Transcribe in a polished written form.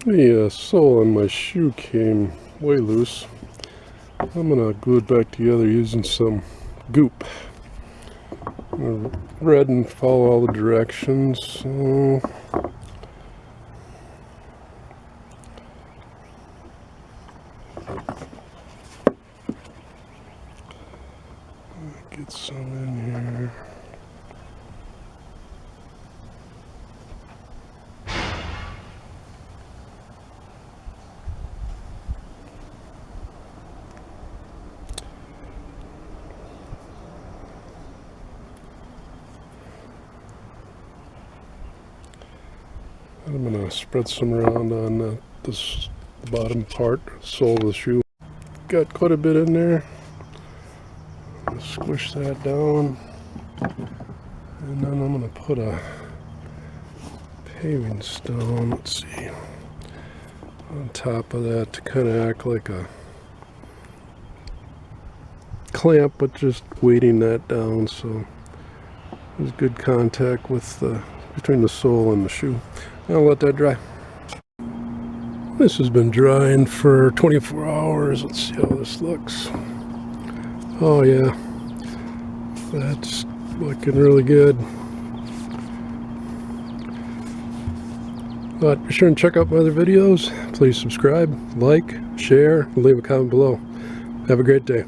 The sole on my shoe came way loose. I'm gonna glue it back together using some goop. I'm gonna read and follow all the directions. Get some in here. I'm going to spread some around on this bottom part, sole of the shoe. Got quite a bit in there. Squish that down. And then I'm going to put a paving stone, let's see, on top of that to kind of act like a clamp, but just weighting that down so there's good contact with between the sole and the shoe. I'll let that dry. This has been drying for 24 hours. Let's see how this looks. Oh yeah, that's looking really good. But be sure and check out my other videos. Please subscribe, like, share, and leave a comment below. Have a great day.